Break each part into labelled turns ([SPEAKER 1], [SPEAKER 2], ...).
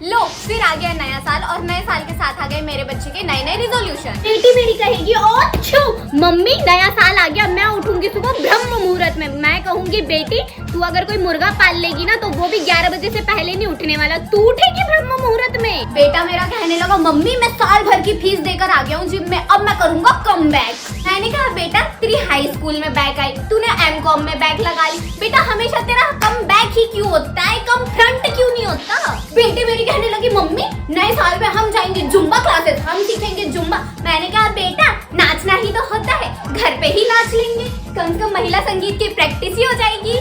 [SPEAKER 1] लो फिर आ गया नया साल और नए साल के साथ आ गए मेरे बच्चे के नए नए रिजोल्यूशन।
[SPEAKER 2] बेटी मेरी कहेगी ओछो मम्मी नया साल आ गया, मैं उठूंगी सुबह ब्रह्म मुहूर्त में। मैं कहूंगी बेटी तू अगर कोई मुर्गा पाल लेगी ना तो वो भी 11 बजे से पहले नहीं उठने वाला, तू उठेगी ब्रह्म मुहूर्त में।
[SPEAKER 1] बेटा मेरा कहने लगा मम्मी मैं साल भर की फीस देकर आ गया हूँ जिम में, अब मैं करूंगा कम बैक। मैंने कहा बेटा तेरी हाई स्कूल में बैक आई, तूने एमकॉम में बैक लगा ली, बेटा हमेशा तेरा कम बैक ही क्यों होता है, कम फ्रंट क्यों नहीं होता। बेटी मेरी कहने लगी मम्मी नए साल में हम जाएंगे जुम्बा क्लासेस, हम सीखेंगे जुम्बा। मैंने कहा बेटा नाचना ही तो होता है, घर पे ही नाच लेंगे, कम से कम महिला संगीत की प्रैक्टिस ही हो जाएगी।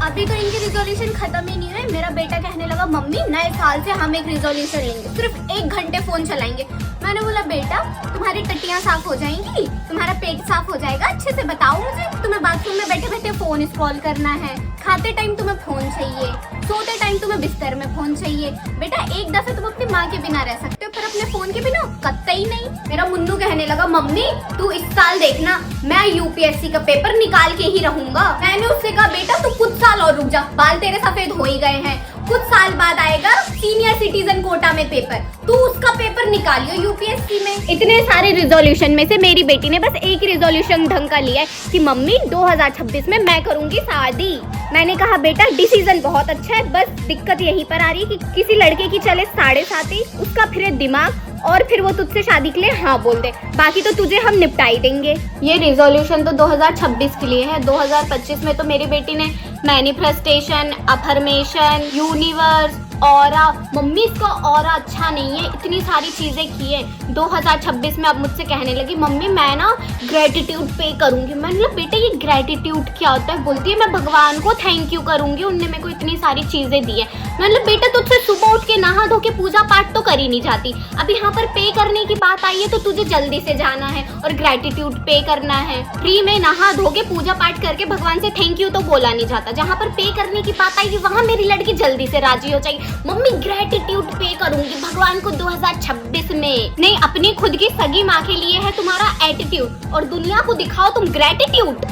[SPEAKER 1] अभी तो इनके रिजोल्यूशन खत्म ही नहीं हुए। मेरा बेटा कहने लगा मम्मी नए साल से हम एक रिजोल्यूशन लेंगे, सिर्फ 1 घंटे फोन चलाएंगे। मैंने बोला बेटा तुम्हारी टट्टियाँ साफ हो जाएंगी, तुम्हारा पेट साफ हो जाएगा, अच्छे से बताओ मुझे। तुम्हें बाथरूम में बैठे बैठे फोन स्क्रॉल करना है, खाते टाइम तुम्हें फोन चाहिए, सोते टाइम तुम्हें बिस्तर में फोन चाहिए। बेटा एक दफे तुम अपनी माँ के बिना रह सकते हो पर अपने फोन के बिना कतई नहीं। मेरा मुन्नू कहने लगा मम्मी तू इस साल देखना मैं यूपीएससी का पेपर निकाल के ही रहूंगा। मैंने उससे कहा बेटा तू कुछ साल और रुक जा, बाल तेरे सफेद हो ही गए हैं, कुछ साल बाद आएगा सीनियर सिटीजन कोटा में पेपर, तू उसका पेपर निकालियो यूपीएससी में।
[SPEAKER 2] इतने सारे रिजोल्यूशन में से मेरी बेटी ने बस एक रिजोल्यूशन ढंग का लिया है कि मम्मी 2026 में मैं करूंगी शादी। मैंने कहा बेटा डिसीजन बहुत अच्छा है, बस दिक्कत यहीं पर आ रही है कि किसी लड़के की चले 7.5 उसका फिरे दिमाग और फिर वो तुझसे शादी के लिए हाँ बोल दे, बाकी तो तुझे हम निपटाई देंगे। ये रिजोल्यूशन तो 2026 के लिए है, 2025 में तो मेरी बेटी ने manifestation, affirmation, universe, aura, mummy इसका ऑरा अच्छा नहीं है, इतनी सारी चीजें की है। 2026 में अब मुझसे कहने लगी मम्मी मैं ना ग्रेटिट्यूड पे करूंगी। मैंने बोला बेटा ये ग्रेटिट्यूड क्या होता है? बोलती है मैं भगवान को थैंक यू करूंगी, उनने मेरे को इतनी सारी चीजें दी है। मैंने बोला बेटा तुझसे सुबह उठ के नहा धो के पूजा पाठ तो करी नहीं जाती, अब यहाँ पर पे करने की बात आई है तो तुझे जल्दी से जाना है और ग्रेटिट्यूड पे करना है। फ्री में नहा धो के पूजा पाठ करके भगवान से थैंक यू तो बोला नहीं जाता, जहाँ पर पे करने की बात आई वहाँ मेरी लड़की जल्दी से राजी हो जाएगी। मम्मी ग्रेटिट्यूड पे करूंगी भगवान को 2026 में। नहीं अपनी खुद की सगी माँ के लिए है तुम्हारा एटीट्यूड और दुनिया को दिखाओ तुम ग्रेटिट्यूड।